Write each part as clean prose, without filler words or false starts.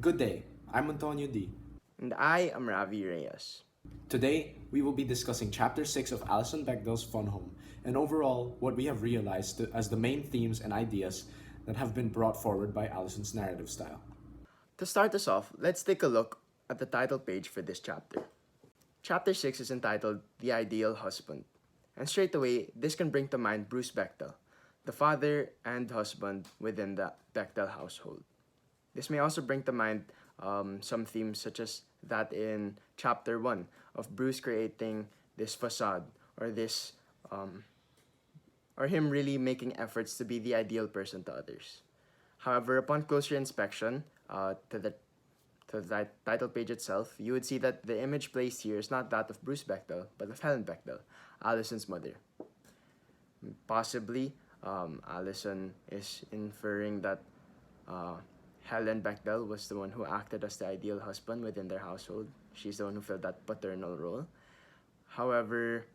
Good day, I'm Antonio D. And I am Ravi Reyes. Today, we will be discussing Chapter 6 of Alison Bechdel's Fun Home, and overall, what we have realized as the main themes and ideas that have been brought forward by Alison's narrative style. To start us off, let's take a look at the title page for this chapter. Chapter 6 is entitled The Ideal Husband. And straight away, this can bring to mind Bruce Bechtel, the father and husband within the Bechtel household. This may also bring to mind some themes such as that in chapter 1 of Bruce creating this facade or this or him really making efforts to be the ideal person to others. However, upon closer inspection to the title page itself, you would see that the image placed here is not that of Bruce Bechtel, but of Helen Bechtel, Alison's mother. Possibly, Alison is inferring that uh, Helen Bechtel was the one who acted as the ideal husband within their household. She's the one who filled that paternal role. However,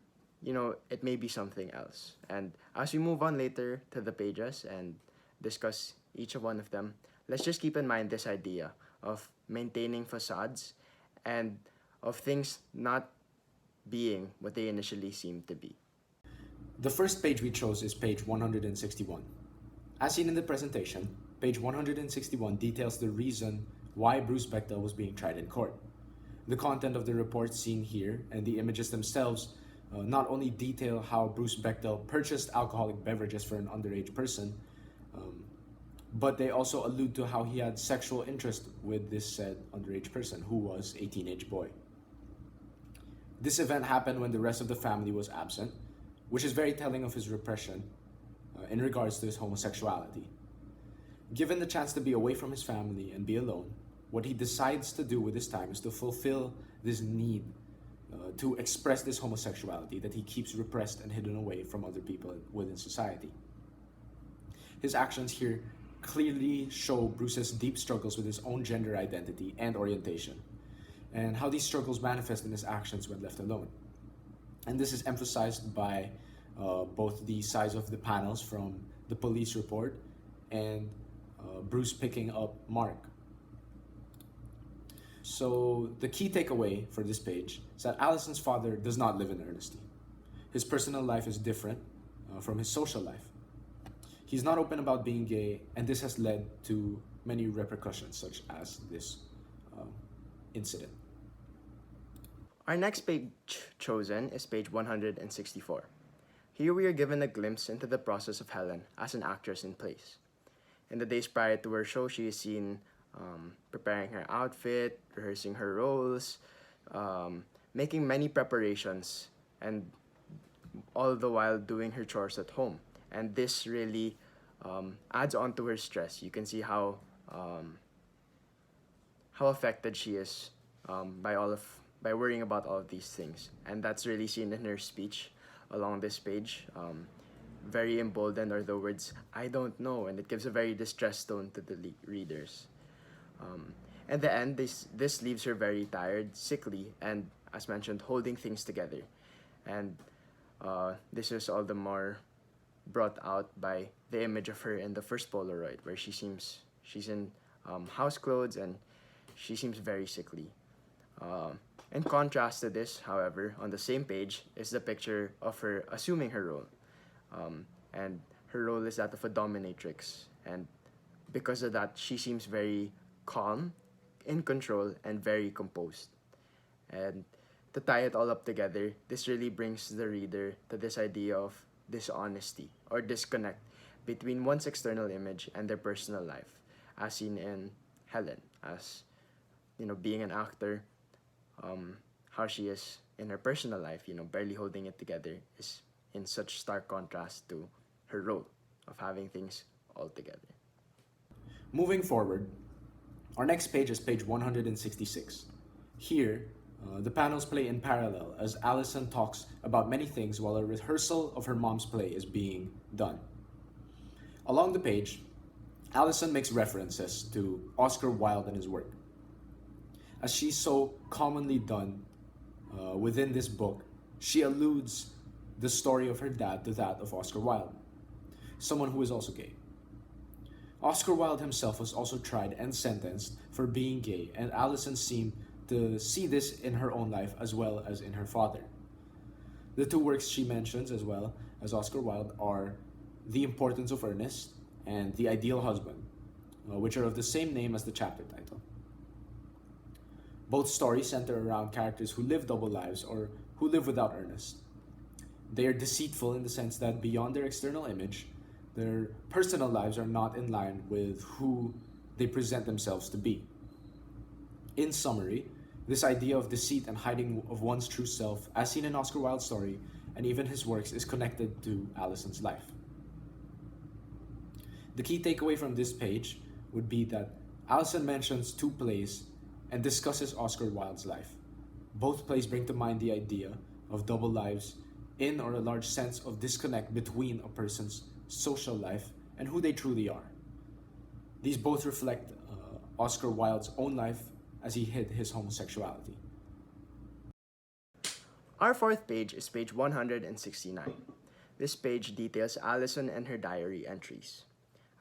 it may be something else. And as we move on later to the pages and discuss each of one of them, let's just keep in mind this idea of maintaining facades and of things not being what they initially seem to be. The first page we chose is page 161. As seen in the presentation, page 161 details the reason why Bruce Bechtel was being tried in court. The content of the report seen here and the images themselves not only detail how Bruce Bechtel purchased alcoholic beverages for an underage person, but they also allude to how he had sexual interest with this said underage person who was a teenage boy. This event happened when the rest of the family was absent, which is very telling of his repression in regards to his homosexuality. Given the chance to be away from his family and be alone, what he decides to do with his time is to fulfill this need to express this homosexuality that he keeps repressed and hidden away from other people within society. His actions here clearly show Bruce's deep struggles with his own gender identity and orientation, and how these struggles manifest in his actions when left alone. And this is emphasized by both the size of the panels from the police report and Bruce picking up Mark. So the key takeaway for this page is that Allison's father does not live in earnesty. His personal life is different from his social life. He's not open about being gay, and this has led to many repercussions, such as this incident. Our next page chosen is page 164. Here we are given a glimpse into the process of Helen as an actress in plays. In the days prior to her show, she is seen preparing her outfit, rehearsing her roles, making many preparations, and all the while doing her chores at home. And this really adds on to her stress. You can see how affected she is by worrying about all of these things, and that's really seen in her speech along this page. Very emboldened are the words "I don't know," and it gives a very distressed tone to the readers. At the end, this leaves her very tired, sickly, and as mentioned, holding things together. And this is all the more brought out by the image of her in the first Polaroid, where she's in house clothes and she seems very sickly. In contrast to this, however, on the same page is the picture of her assuming her role. And her role is that of a dominatrix. And because of that, she seems very calm, in control, and very composed. And to tie it all up together, this really brings the reader to this idea of dishonesty or disconnect between one's external image and their personal life, as seen in Helen, as being an actor, how she is in her personal life, barely holding it together, is in such stark contrast to her role of having things all together. Moving forward, our next page is page 166. Here, the panels play in parallel as Allison talks about many things while a rehearsal of her mom's play is being done. Along the page, Allison makes references to Oscar Wilde and his work. As she's so commonly done within this book, she alludes the story of her dad to that of Oscar Wilde, someone who is also gay. Oscar Wilde himself was also tried and sentenced for being gay, and Allison seemed to see this in her own life as well as in her father. The two works she mentions, as well as Oscar Wilde, are The Importance of Ernest and The Ideal Husband, which are of the same name as the chapter title. Both stories center around characters who live double lives or who live without Ernest. They are deceitful in the sense that beyond their external image, their personal lives are not in line with who they present themselves to be. In summary, this idea of deceit and hiding of one's true self, as seen in Oscar Wilde's story and even his works, is connected to Allison's life. The key takeaway from this page would be that Allison mentions two plays and discusses Oscar Wilde's life. Both plays bring to mind the idea of double lives in or a large sense of disconnect between a person's social life and who they truly are. These both reflect Oscar Wilde's own life as he hid his homosexuality. Our fourth page is page 169. This page details Allison and her diary entries.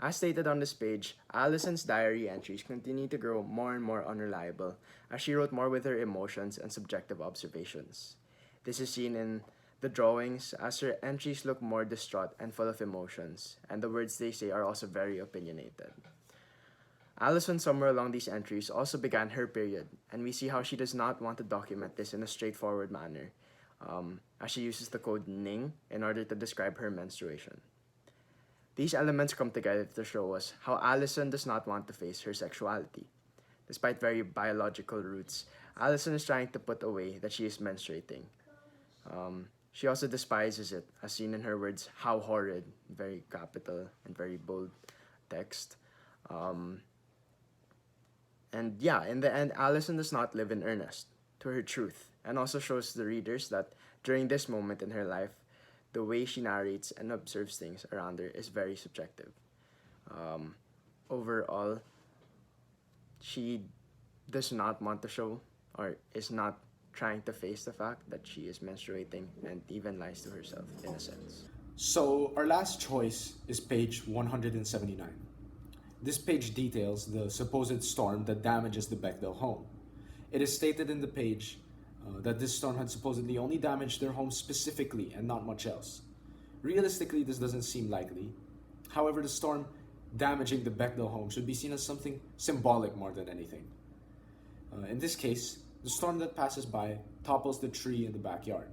As stated on this page, Allison's diary entries continue to grow more and more unreliable as she wrote more with her emotions and subjective observations. This is seen in the drawings as her entries look more distraught and full of emotions, and the words they say are also very opinionated. Allison, somewhere along these entries, also began her period, and we see how she does not want to document this in a straightforward manner, as she uses the code NING in order to describe her menstruation. These elements come together to show us how Allison does not want to face her sexuality. Despite very biological roots, Allison is trying to put away that she is menstruating. She also despises it, as seen in her words, how horrid, very capital and very bold text. And yeah, in the end, Allison does not live in earnest to her truth, and also shows the readers that during this moment in her life, the way she narrates and observes things around her is very subjective. Overall, she does not want to show or is not trying to face the fact that she is menstruating and even lies to herself in a sense. So, our last choice is page 179. This page details the supposed storm that damages the Bechdel home. It is stated in the page that this storm had supposedly only damaged their home specifically and not much else. Realistically, this doesn't seem likely. However, the storm damaging the Bechdel home should be seen as something symbolic more than anything. In this case, the storm that passes by topples the tree in the backyard,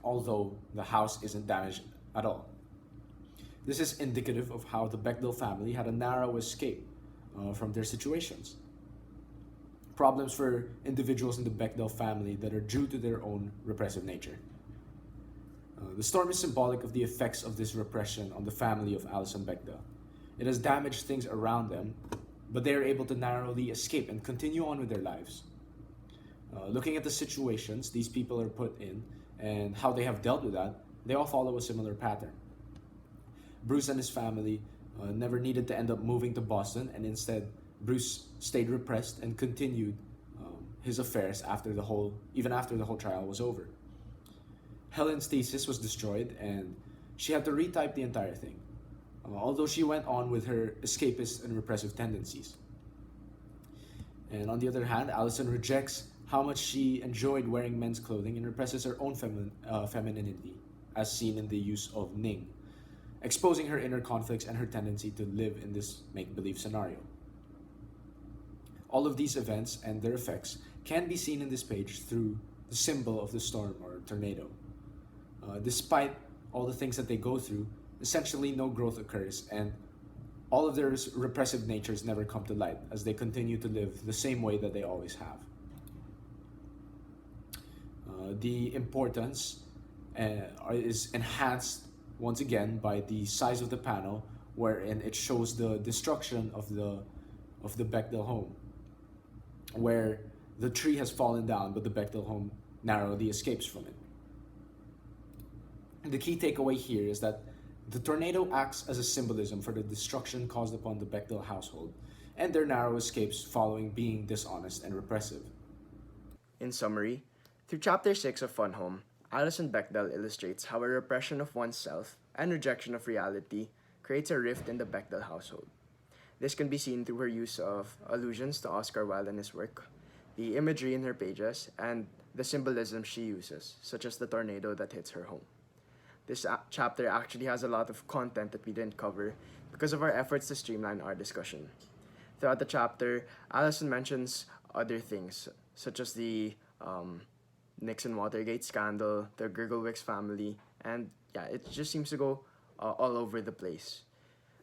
although the house isn't damaged at all. This is indicative of how the Bechdel family had a narrow escape from their situations. Problems for individuals in the Bechdel family that are due to their own repressive nature. The storm is symbolic of the effects of this repression on the family of Alison Bechdel. It has damaged things around them, but they are able to narrowly escape and continue on with their lives. Looking at the situations these people are put in and how they have dealt with that, they all follow a similar pattern. Bruce and his family never needed to end up moving to Boston, and instead Bruce stayed repressed and continued his affairs even after the whole trial was over. Helen's thesis was destroyed, and she had to retype the entire thing, although she went on with her escapist and repressive tendencies. And on the other hand, Allison rejects how much she enjoyed wearing men's clothing and represses her own femininity, as seen in the use of Ning, exposing her inner conflicts and her tendency to live in this make-believe scenario. All of these events and their effects can be seen in this page through the symbol of the storm or tornado. Despite all the things that they go through, essentially no growth occurs, and all of their repressive natures never come to light as they continue to live the same way that they always have. The importance is enhanced once again by the size of the panel, wherein it shows the destruction of the Bechdel home, where the tree has fallen down but the Bechdel home narrowly escapes from it. The key takeaway here is that the tornado acts as a symbolism for the destruction caused upon the Bechdel household and their narrow escapes following being dishonest and repressive. In summary, through Chapter 6 of Fun Home, Alison Bechdel illustrates how a repression of oneself and rejection of reality creates a rift in the Bechdel household. This can be seen through her use of allusions to Oscar Wilde and his work, the imagery in her pages, and the symbolism she uses, such as the tornado that hits her home. This chapter actually has a lot of content that we didn't cover because of our efforts to streamline our discussion. Throughout the chapter, Allison mentions other things, such as the Nixon Watergate scandal, the Grigglewicks family, and yeah, it just seems to go all over the place.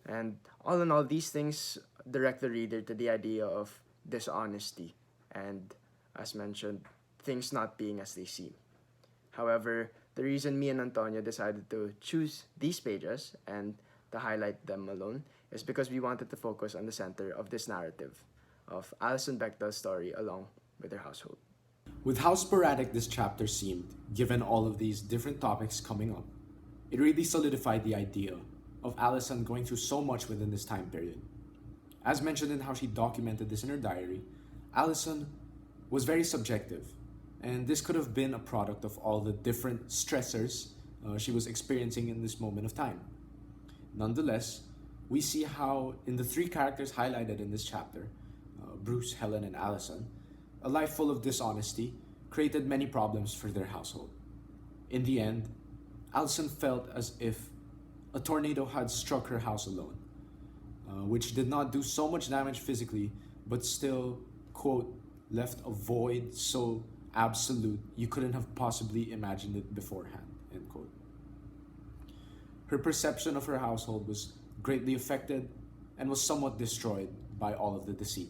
And all in all, these things direct the reader to the idea of dishonesty and, as mentioned, things not being as they seem. However, the reason me and Antonio decided to choose these pages and to highlight them alone is because we wanted to focus on the center of this narrative of Alison Bechdel's story along with her household. With how sporadic this chapter seemed, given all of these different topics coming up, it really solidified the idea of Allison going through so much within this time period. As mentioned in how she documented this in her diary, Allison was very subjective, and this could have been a product of all the different stressors she was experiencing in this moment of time. Nonetheless, we see how in the three characters highlighted in this chapter, Bruce, Helen, and Allison, a life full of dishonesty created many problems for their household. In the end, Allison felt as if a tornado had struck her house alone, which did not do so much damage physically, but still, quote, left a void so absolute you couldn't have possibly imagined it beforehand, end quote. Her perception of her household was greatly affected and was somewhat destroyed by all of the deceit.